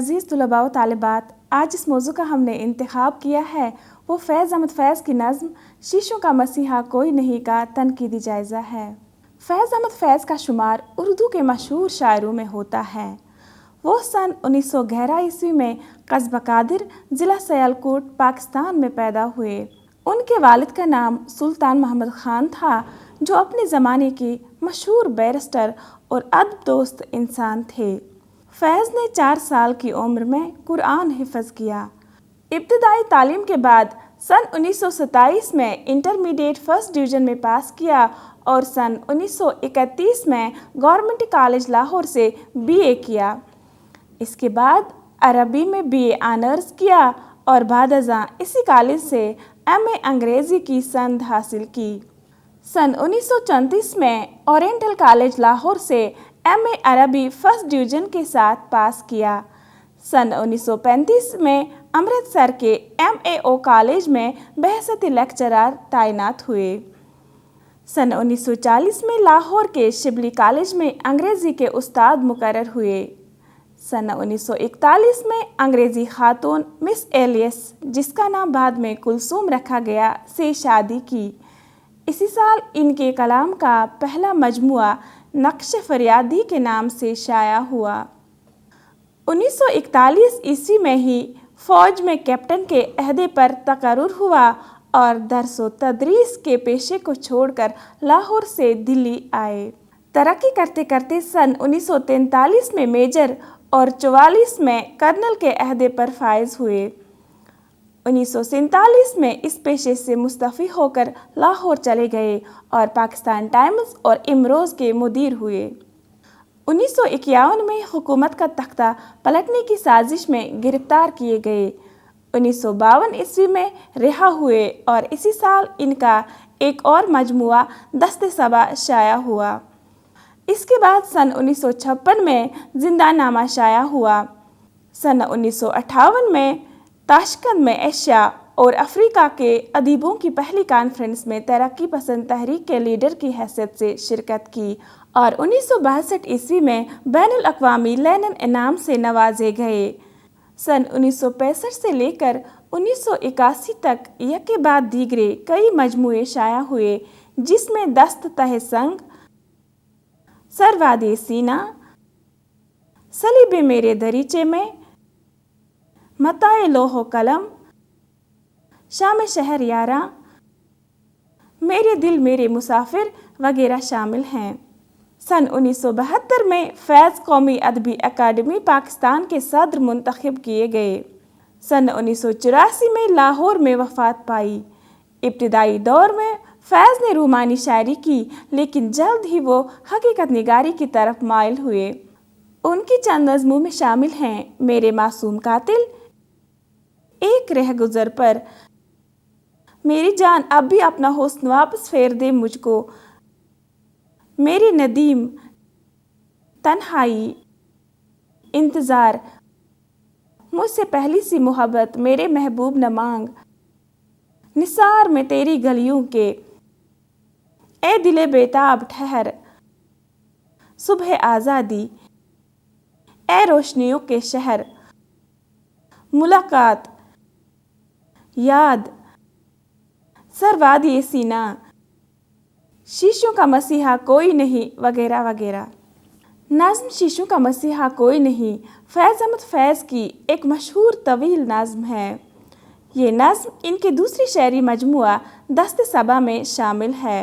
अज़ीज़ तलबा व तालिबात, आज इस मौजू का हमने इंतखाब किया है वो फैज़ अहमद फैज़ की नज़्म शीशों का मसीहा कोई नहीं का तनकीदी जायज़ा है। फैज़ अहमद फैज़ का शुमार उर्दू के मशहूर शायरों में होता है। वो सन 1911 ईस्वी में कस्बा कादिर, ज़िला सियालकोट, पाकिस्तान में पैदा हुए। उनके वालिद का नाम सुल्तान मोहम्मद ख़ान था, जो अपने ज़माने के मशहूर बैरिस्टर और अदब दोस्त इंसान थे। फैज़ ने 4 साल की उम्र में कुरान हिफ़्ज़ किया। इब्तिदाई तालीम के बाद सन 1927 में इंटरमीडिएट फर्स्ट डिवीज़न में पास किया और सन 1931 में गवर्नमेंट कॉलेज लाहौर से BA किया। इसके बाद अरबी में BA ऑनर्स किया और बाद अज़ां इसी कॉलेज से MA अंग्रेज़ी की सनद हासिल की। सन 1934 में ओरिएंटल कॉलेज लाहौर से MA अरबी फर्स्ट डिवीज़न के साथ पास किया। सन 1935 में अमृतसर के MAO कॉलेज में बहसती लेक्चरर तैनात हुए। सन 1940 में लाहौर के शिबली कॉलेज में अंग्रेज़ी के उस्ताद मुकर्रर हुए। सन 1941 में अंग्रेज़ी खातून मिस एलियस, जिसका नाम बाद में कुलसूम रखा गया, से शादी की। इसी साल इनके कलाम का पहला मजमुआ नक्श फरियादी के नाम से शाया हुआ। 1941 ईस्वी में ही फ़ौज में कैप्टन के अहदे पर तकर्रुर हुआ और दरसो तदरीस के पेशे को छोड़कर लाहौर से दिल्ली आए। तरक्की करते करते सन 1943 में मेजर और 44 में कर्नल के अहदे पर फायज हुए। 1947 में इस पेशे से मुस्तफ़ी होकर लाहौर चले गए और पाकिस्तान टाइम्स और इमरोज़ के मुदीर हुए। 1951 में हुकूमत का तख्ता पलटने की साजिश में गिरफ्तार किए गए। 1952 ईस्वी में रिहा हुए और इसी साल इनका एक और मजमुआ दस्ते सबा शाया हुआ। इसके बाद सन 1956 में जिंदानामा शाया हुआ। सन 1958 में ताशकंद में एशिया और अफ्रीका के अदीबों की पहली कॉन्फ्रेंस में तरक्की पसंद तहरीक के लीडर की हैसियत से शिरकत की और 1962 ईस्वी में बैनुल अक़वामी लेनिन इनाम से नवाजे गए। सन 1965 से लेकर 1981 तक यके बाद दीगरे कई मजमुए शाया हुए, जिसमें दस्त तह संग, सरवादे सीना, सलीबे मेरे दरीचे में, मताए लोहो कलम, शाम शहर यारा, मेरे दिल मेरे मुसाफिर वगैरह शामिल हैं। सन 1972 में फैज़ कौमी अदबी अकादमी पाकिस्तान के सदर मुंतखब किए गए। सन 1984 में लाहौर में वफ़ात पाई। इब्तिदाई दौर में फैज़ ने रूमानी शायरी की, लेकिन जल्द ही वो हकीकत निगारी की तरफ माइल हुए। उनकी चंद नज़्मों में शामिल हैं मेरे मासूम कातिल, एक रह गुज़र पर, मेरी जान अब भी अपना हुस्न वापस फेर दे मुझको, मेरी नदीम, तन्हाई, इंतज़ार, मुझसे पहली सी मोहब्बत, मेरे महबूब न मांग, निसार में तेरी गलियों के, ए दिले बेताब ठहर, सुबह आज़ादी, ए रोशनियों के शहर, मुलाकात, याद, सरवादी सीना, शीशों का मसीहा कोई नहीं वगैरह वगैरह। नज़्म शीशों का मसीहा कोई नहीं फैज़ अहमद फैज़ की एक मशहूर तवील नज़्म है। ये नज़्म इनके दूसरी शायरी मजमुआ दस्ते सबा में शामिल है।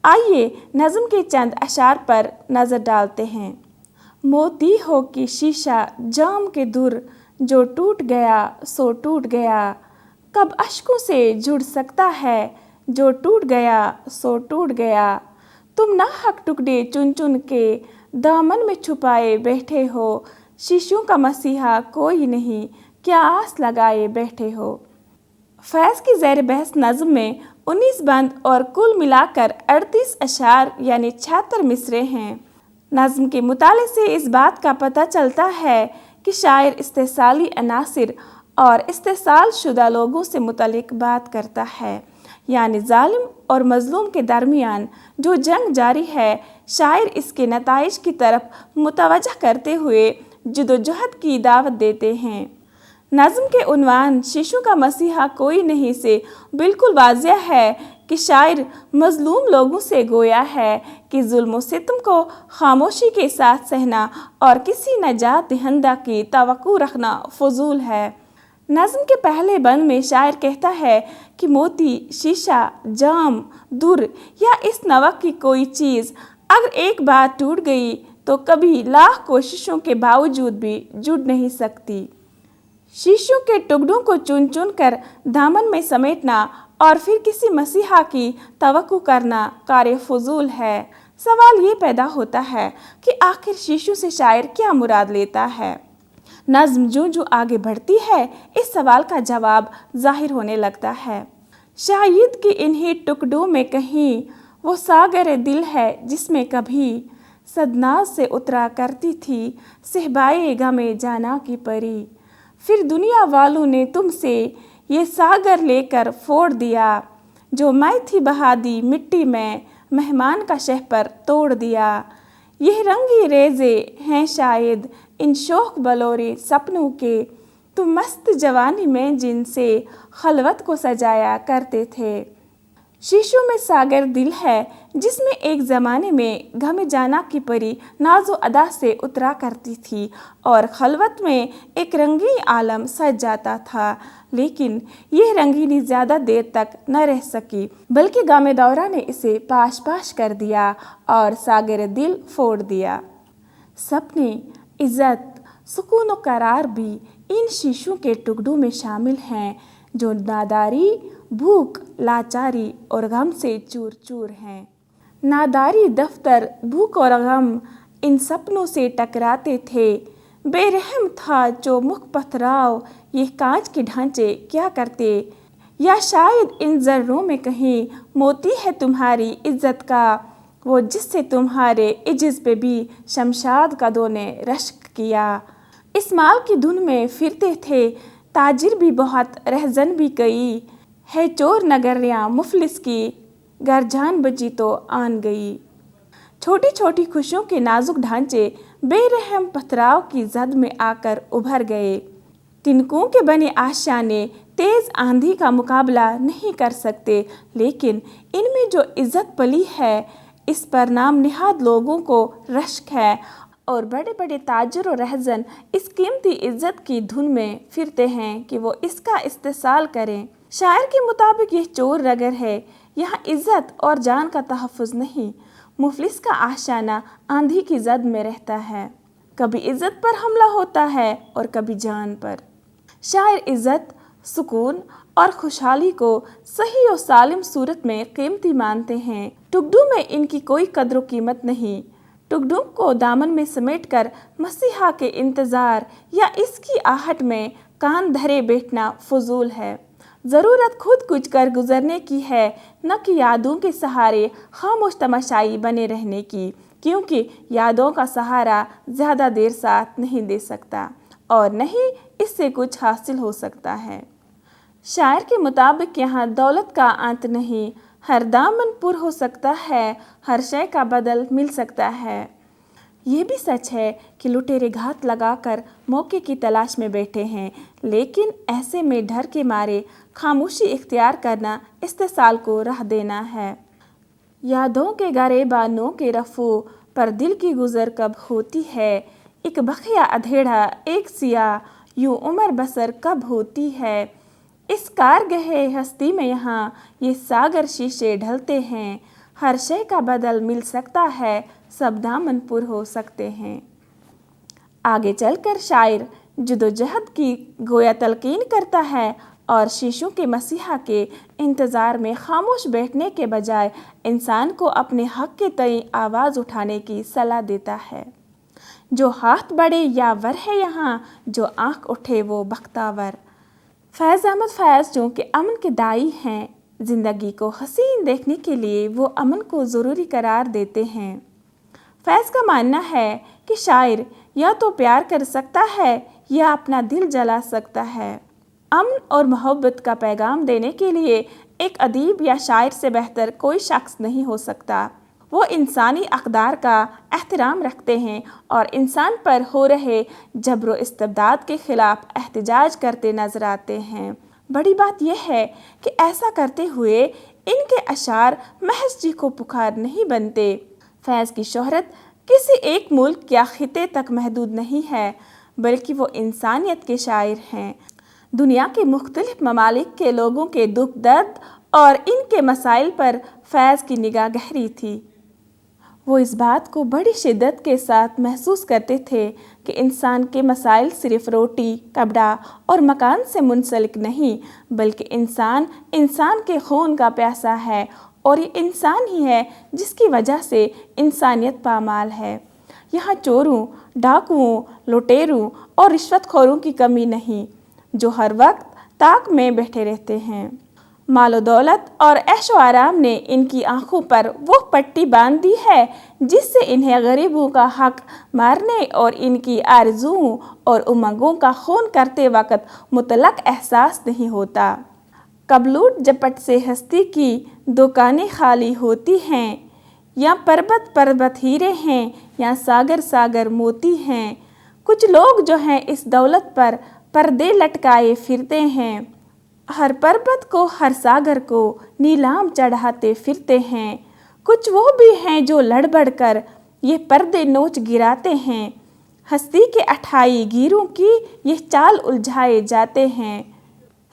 आइए नज़्म के चंद अशार पर नज़र डालते हैं। मोती हो कि शीशा जाम के दुर, जो टूट गया सो टूट गया, कब अश्कों से जुड़ सकता है, जो टूट गया सो टूट गया, तुम नाहक टुकड़े चुन चुन के दामन में छुपाए बैठे हो, शीशों का मसीहा कोई नहीं, क्या आस लगाए बैठे हो। फैज़ की ज़ैर बहस नज़्म में 19 बंद और कुल मिलाकर 38 अशार यानी 76 मिसरे हैं। नज़्म के मुताले से इस बात का पता चलता है कि शायर इस्तेसाली अनासिर और इस्तेसाल शुदा लोगों से मुतल्लिक बात करता है, यानी जालिम और मज़लूम के दरमियान जो जंग जारी है, शायर इसके नताइज की तरफ मुतवज्जह करते हुए जद्दोजहद की दावत देते हैं। नज़्म के उन्वान शीशों का मसीहा कोई नहीं से बिल्कुल वाज़ेह है कि शायर मज़लूम लोगों से गोया है कि जुल्म व सितम को खामोशी के साथ सहना और किसी नजात दहिंदा की तवक्को रखना फजूल है। नज़्म के पहले बंद में शायर कहता है कि मोती, शीशा, जाम, दुर या इस नवक की कोई चीज़ अगर एक बार टूट गई तो कभी लाख कोशिशों के बावजूद भी जुड़ नहीं सकती। शीशों के टुकड़ों को चुन चुन कर दामन में समेटना और फिर किसी मसीहा की तवक्को करना कार फजूल है। सवाल ये पैदा होता है कि आखिर शीशों से शायर क्या मुराद लेता है। नज़्म जो आगे बढ़ती है इस सवाल का जवाब जाहिर होने लगता है। शायद कि इन्हीं टुकड़ों में कहीं वो सागर दिल है जिसमें कभी सदनाज से उतरा करती थी सहबाए गमे जाना की परी। फिर दुनिया वालों ने तुमसे ये सागर लेकर फोड़ दिया, जो मैं थी बहा दी मिट्टी में मेहमान का शह पर तोड़ दिया। यह रंगी रेजे हैं शायद इन शौक बलोरे सपनों के, तुम मस्त जवानी में जिनसे खलवत को सजाया करते थे। शीशों में सागर दिल है जिसमें एक ज़माने में गमे जाना की परी नाजो अदा से उतरा करती थी और खलवत में एक रंगीन आलम सज जाता था, लेकिन यह रंगीनी ज़्यादा देर तक न रह सकी बल्कि गामे दौरा ने इसे पाश पाश कर दिया और सागर दिल फोड़ दिया। सपने, इज़्ज़त, सुकून व करार भी इन शीशों के टुकड़ों में शामिल हैं जो नादारी, भूख, लाचारी और गम से चूर चूर हैं। नादारी, दफ्तर, भूख और गम इन सपनों से टकराते थे। बेरहम था जो मुख पथराव, ये कांच के ढांचे क्या करते। या शायद इन जर्रों में कहीं मोती है तुम्हारी इज्जत का, वो जिससे तुम्हारे इज्ज पे भी शमशाद कदों ने रश्क किया। इस माल की धुन में फिरते थे ताजिर भी बहुत, रहजन भी कई, है चोर नगरियाँ मुफलिस की, गर जान बची तो आन गई। छोटी छोटी खुशियों के नाजुक ढांचे बेरहम पथराव की जद में आकर उभर गए। तिनकों के बने आशाने तेज आंधी का मुकाबला नहीं कर सकते, लेकिन इनमें जो इज्जत पली है इस पर नाम निहाद लोगों को रश्क है और बड़े बड़े ताजिर और रहजन इस कीमती इज्जत की धुन में फिरते हैं कि वो इसका इस्तेसाल करें। शायर के मुताबिक यह चोर नगर है, यहाँ इज्जत और जान का तहफ़्फ़ुज़ नहीं। मुफलिस का आशाना आंधी की जद में रहता है, कभी इज्जत पर हमला होता है और कभी जान पर। शायर इज्जत, सुकून और खुशहाली को सही और सालिम सूरत में कीमती मानते हैं। टुकड़ों में इनकी कोई कद्र कीमत नहीं। टुकड़ों को दामन में समेटकर मसीहा के इंतज़ार या इसकी आहट में कान धरे बैठना फजूल है। ज़रूरत खुद कुछ कर गुजरने की है, न कि यादों के सहारे खामोश तमाशाई बने रहने की, क्योंकि यादों का सहारा ज़्यादा देर साथ नहीं दे सकता और न ही इससे कुछ हासिल हो सकता है। शायर के मुताबिक यहाँ दौलत का अंत नहीं, हर दामन पुर हो सकता है, हर शय का बदल मिल सकता है। ये भी सच है कि लुटेरे घात लगाकर मौके की तलाश में बैठे हैं, लेकिन ऐसे में डर के मारे खामोशी इख्तियार करना इस्तेसाल को राह देना है। यादों के गरेबानों के रफू पर दिल की गुज़र कब होती है, एक बखिया अधेड़ा एक सिया यूँ उम्र बसर कब होती है। इस कारगहे हस्ती में यहाँ ये सागर शीशे ढलते हैं, हर शय का बदल मिल सकता है, सब दामन पुर हो सकते हैं। आगे चलकर शायर जद्दोजहद की गोया तलकीन करता है और शीशों के मसीहा के इंतज़ार में खामोश बैठने के बजाय इंसान को अपने हक़ के तय आवाज़ उठाने की सलाह देता है। जो हाथ बढ़े या वर है यहाँ, जो आँख उठे वो बख्तावर। फैज़ अहमद फैज़ जो कि अमन के दाई हैं, ज़िंदगी को हसीन देखने के लिए वो अमन को ज़रूरी करार देते हैं। फैज़ का मानना है कि शायर या तो प्यार कर सकता है या अपना दिल जला सकता है। अमन और मोहब्बत का पैगाम देने के लिए एक अदीब या शायर से बेहतर कोई शख्स नहीं हो सकता। وہ انسانی اقدار کا احترام رکھتے ہیں اور انسان پر ہو رہے جبر و استبداد کے خلاف احتجاج کرتے نظر آتے ہیں۔ بڑی بات یہ ہے کہ ایسا کرتے ہوئے ان کے اشعار محض چیخو پکار نہیں بنتے۔ فیض کی شہرت کسی ایک ملک یا خطے تک محدود نہیں ہے، بلکہ وہ انسانیت کے شاعر ہیں۔ دنیا کے مختلف ممالک کے لوگوں کے دکھ درد اور ان کے مسائل پر فیض کی نگاہ گہری تھی۔ وہ اس بات کو بڑی شدت کے ساتھ محسوس کرتے تھے کہ انسان کے مسائل صرف روٹی، کپڑا اور مکان سے منسلک نہیں، بلکہ انسان کے خون کا پیاسا ہے، اور یہ انسان ہی ہے جس کی وجہ سے انسانیت پامال ہے۔ یہاں چوروں، ڈاکوؤں، لٹیروں اور رشوت خوروں کی کمی نہیں، جو ہر وقت طاق میں بیٹھے رہتے ہیں۔ مال و دولت اور عیش و آرام نے ان کی آنکھوں پر وہ پٹی باندھ دی ہے جس سے انہیں غریبوں کا حق مارنے اور ان کی آرزوؤں اور امنگوں کا خون کرتے وقت مطلق احساس نہیں ہوتا۔ کب لوٹ جپٹ سے ہستی کی دکانیں خالی ہوتی ہیں، یا پربت پربت ہیرے ہیں یا ساگر ساگر موتی ہیں۔ کچھ لوگ جو ہیں اس دولت پر پردے لٹکائے پھرتے ہیں، ہر پربت کو ہر ساگر کو نیلام چڑھاتے پھرتے ہیں۔ کچھ وہ بھی ہیں جو لڑ بڑھ کر یہ پردے نوچ گراتے ہیں، ہستی کے اٹھائی گیروں کی یہ چال الجھائے جاتے ہیں۔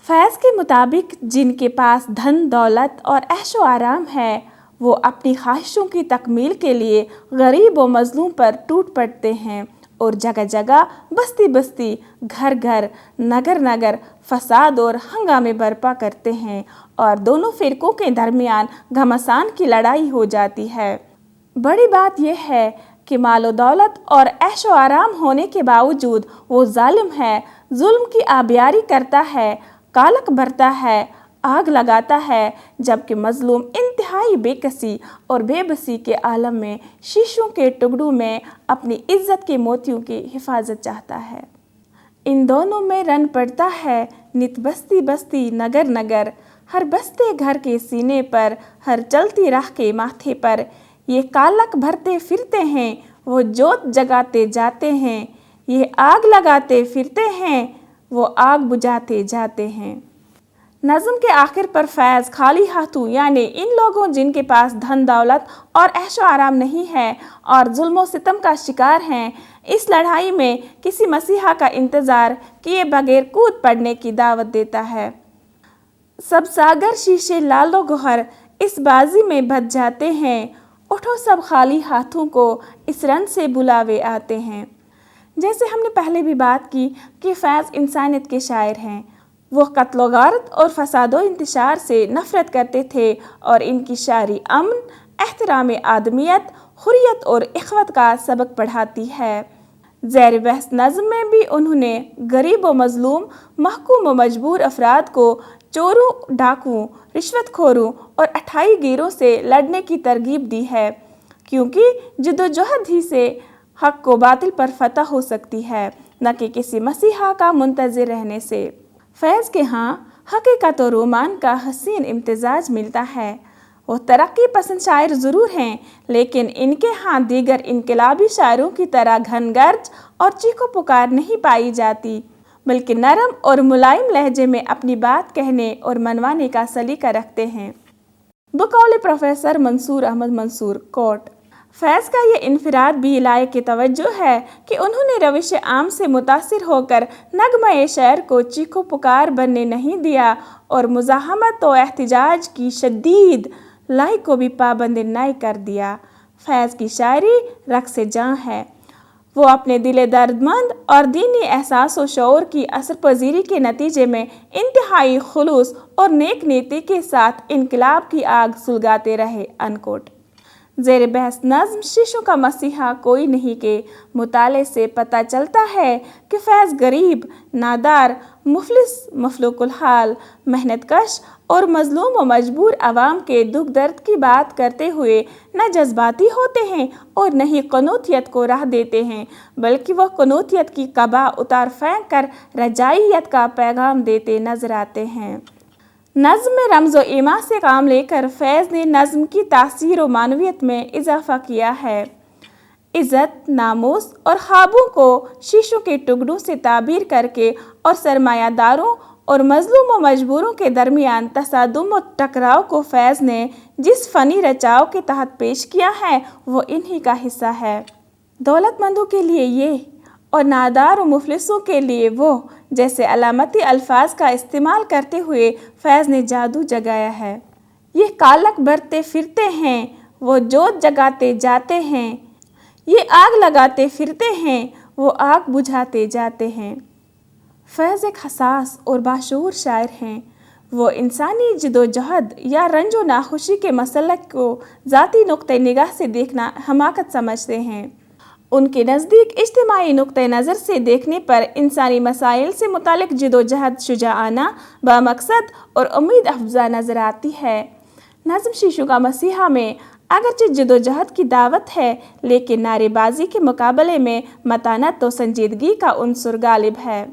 فیض کے مطابق جن کے پاس دھن دولت اور عیش و آرام ہے، وہ اپنی خواہشوں کی تکمیل کے لیے غریب و مظلوم پر ٹوٹ پڑتے ہیں اور جگہ جگہ، بستی بستی، گھر گھر، نگر نگر فساد اور ہنگامے برپا کرتے ہیں، اور دونوں فرقوں کے درمیان گھمسان کی لڑائی ہو جاتی ہے۔ بڑی بات یہ ہے کہ مال و دولت اور عیش و آرام ہونے کے باوجود وہ ظالم ہے، ظلم کی آبیاری کرتا ہے، کالک بھرتا ہے، آگ لگاتا ہے، جبکہ مظلوم انتہائی بے کسی اور بے بسی کے عالم میں شیشوں کے ٹکڑوں میں اپنی عزت کے موتیوں کی حفاظت چاہتا ہے۔ ان دونوں میں رن پڑتا ہے نت بستی بستی، نگر نگر، ہر بستے گھر کے سینے پر، ہر چلتی راہ کے ماتھے پر۔ یہ کالک بھرتے پھرتے ہیں، وہ جوت جگاتے جاتے ہیں، یہ آگ لگاتے پھرتے ہیں، وہ آگ بجھاتے جاتے ہیں۔ نظم کے آخر پر فیض خالی ہاتھوں، یعنی ان لوگوں جن کے پاس دھن دولت اور عیش و آرام نہیں ہے اور ظلم و ستم کا شکار ہیں، اس لڑائی میں کسی مسیحا کا انتظار کیے بغیر کود پڑنے کی دعوت دیتا ہے۔ سب ساگر شیشے لال و گوہر اس بازی میں بچ جاتے ہیں، اٹھو سب خالی ہاتھوں کو اس رن سے بلاوے آتے ہیں۔ جیسے ہم نے پہلے بھی بات کی کہ فیض انسانیت کے شاعر ہیں۔ وہ قتل و غارت اور فساد و انتشار سے نفرت کرتے تھے، اور ان کی شاعری امن، احترام آدمیت، حریت اور اخوت کا سبق پڑھاتی ہے۔ زیر بحث نظم میں بھی انہوں نے غریب و مظلوم، محکوم و مجبور افراد کو چوروں، ڈاکوؤں، رشوت خوروں اور اٹھائی گیروں سے لڑنے کی ترغیب دی ہے، کیونکہ جدوجہد ہی سے حق و باطل پر فتح ہو سکتی ہے، نہ کہ کسی مسیحا کا منتظر رہنے سے۔ فیض کے ہاں حقیقت و رومان کا حسین امتزاج ملتا ہے۔ وہ ترقی پسند شاعر ضرور ہیں، لیکن ان کے ہاں دیگر انقلابی شاعروں کی طرح گھن گرج اور چیخو پکار نہیں پائی جاتی، بلکہ نرم اور ملائم لہجے میں اپنی بات کہنے اور منوانے کا سلیقہ رکھتے ہیں۔ بقول پروفیسر منصور احمد منصور، کوٹ: فیض کا یہ انفراد بھی لائق توجہ ہے کہ انہوں نے روش عام سے متاثر ہو کر نغمہ شعر کو چیخو پکار بننے نہیں دیا، اور مزاحمت و احتجاج کی شدید لائے کو بھی پابند نہ کر دیا۔ فیض کی شاعری رقص جاں ہے۔ وہ اپنے دل درد مند اور دینی احساس و شعور کی اثر پذیری کے نتیجے میں انتہائی خلوص اور نیک نیتی کے ساتھ انقلاب کی آگ سلگاتے رہے۔ انکوٹ۔ زیر بحث نظم شیشوں کا مسیحا کوئی نہیں کے مطالعے سے پتہ چلتا ہے کہ فیض غریب، نادار، مفلس، مفلوک الحال، محنت کش اور مظلوم و مجبور عوام کے دکھ درد کی بات کرتے ہوئے نہ جذباتی ہوتے ہیں اور نہ ہی قنوطیت کو راہ دیتے ہیں، بلکہ وہ قنوطیت کی قبا اتار پھینک کر رجائیت کا پیغام دیتے نظر آتے ہیں۔ नज़्म में रमज़ो ईमा से काम लेकर फैज़ ने नज़्म की तासीर व मानवियत में इजाफ़ा किया है। इज़्ज़त, नामूस और ख्वाबों को शीशों के टुकड़ों से ताबीर करके और सरमायादारों और मज़लूम व मजबूरों के दरमियान तसादुम व टकराव को फैज़ ने जिस फ़नी रचाव के तहत पेश किया है वो इन्हीं का हिस्सा है। दौलतमंदों के लिए ये और नादार व मुफलिसों के लिए वो जैसे अलामती अल्फाज का इस्तेमाल करते हुए फैज़ ने जादू जगाया है। ये कालक बरते फिरते हैं, वो जोत जगाते जाते हैं, ये आग लगाते फिरते हैं, वो आग बुझाते जाते हैं। फैज़ एक हसास और बाशऊर शायर हैं। वो इंसानी जिदोजहद या रंजो नाखुशी के मसलक को ज़ाती नुक्ते निगाह से देखना हमाकत समझते हैं। उनके नज़दीक इज्तिमाई नुक्ते नज़र से देखने पर इंसानी मसाइल से मुतालिक जिदोजहद शुजाआना, बामकसद और उम्मीद अफजा नज़र आती है। नज़्म शीशों का मसीहा में अगरचे जिदोजहद की दावत है, लेकिन नारेबाजी के मुकाबले में मतानत तो संजीदगी का उनसुर गालिब है।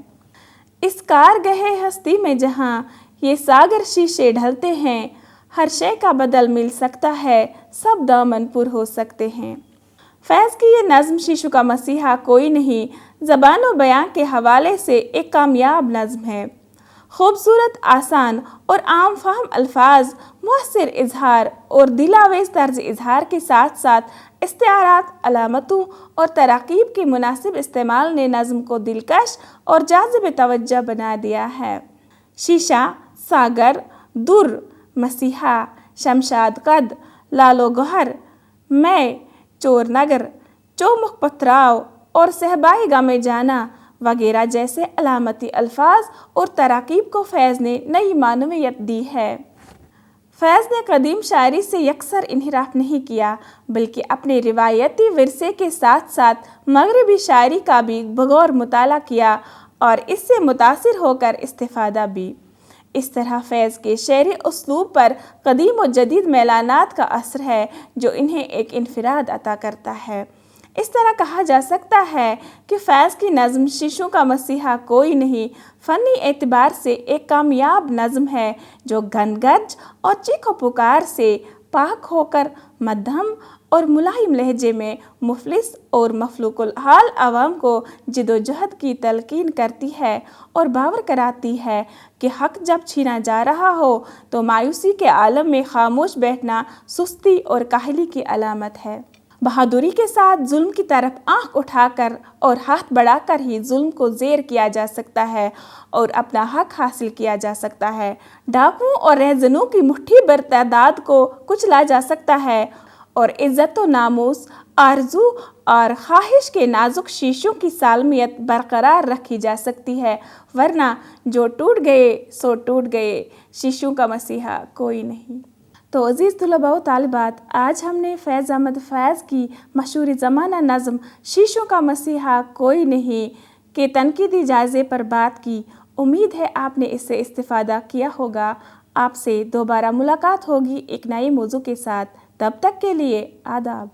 इस कारगहे हस्ती में जहाँ ये सागर शीशे ढलते हैं, हर शे का बदल मिल सकता है, सब दामन पुर हो सकते हैं। फैज़ की ये नज़्म शीशों का मसीहा कोई नहीं ज़बान व बयान के हवाले से एक कामयाब नज़्म है। खूबसूरत, आसान और आम फहम अल्फाज, मुअस्सिर इजहार और दिलावेज़ तर्ज इजहार के साथ साथ इस्तिआरात, अलामतों और तराकीब के मुनासिब इस्तेमाल ने नज़्म को दिलकश और जाज़िब तवज्जो बना दिया है। शीशा, सागर, दुर, मसीहा, शमशाद कद, लालो गहर, मैं, चोर नगर, चौमुख पथराव और सहबाई गामे जाना वगैरह जैसे अलामती अल्फाज और तराकीब को फैज़ ने नई मानवियत दी है। फैज़ ने कदीम शायरी से यकसर इन्हिराफ नहीं किया, बल्कि अपने रिवायती विरसे के साथ साथ मगरबी शायरी का भी बगौर मुताला किया और इससे मुतासिर होकर इस्तिफ़ादा भी। इस तरह फैज़ के शेरी उसलूब पर कदीम व जदीद मैलानात का असर है जो इन्हें एक इन्फिराद अता करता है। इस तरह कहा जा सकता है कि फैज़ की नज़्म शीशों का मसीहा कोई नहीं फ़नी एतबार से एक कामयाब नज़्म है जो घनगर्ज और चीखो पुकार से पाक होकर मध्यम और मुलाहिम लहजे में मुफलिस और मफलूकुल हाल आवाम को जिदोजहद की तलकीन करती है और बावर कराती है कि हक़ जब छीना जा रहा हो तो मायूसी के आलम में खामोश बैठना सुस्ती और काहली की अलामत है। बहादुरी के साथ जुल्म की तरफ आंख उठाकर और हाथ बढ़ाकर ही जुल्म को ज़ेर किया जा सकता है और अपना हक हासिल किया जा सकता है। डाकुओं और रहज़नों की मुट्ठी भर तादाद को कुचला जा सकता है और इज़्ज़त व नामूस, आरज़ू और ख्वाहिश के नाजुक शीशों की सालमियत बरकरार रखी जा सकती है, वरना जो टूट गए सो टूट गए, शीशों का मसीहा कोई नहीं। तो अज़ीज़ तलबा व तालिबात, आज हमने फैज़ अहमद फैज़ की मशहूर ज़माना नज़्म शीशों का मसीहा कोई नहीं के तनकीदी जायज़े पर बात की। उम्मीद है आपने इससे इस्तिफ़ादा किया होगा। आपसे दोबारा मुलाकात होगी एक नए मौजू के साथ। तब तक के लिए आदाब।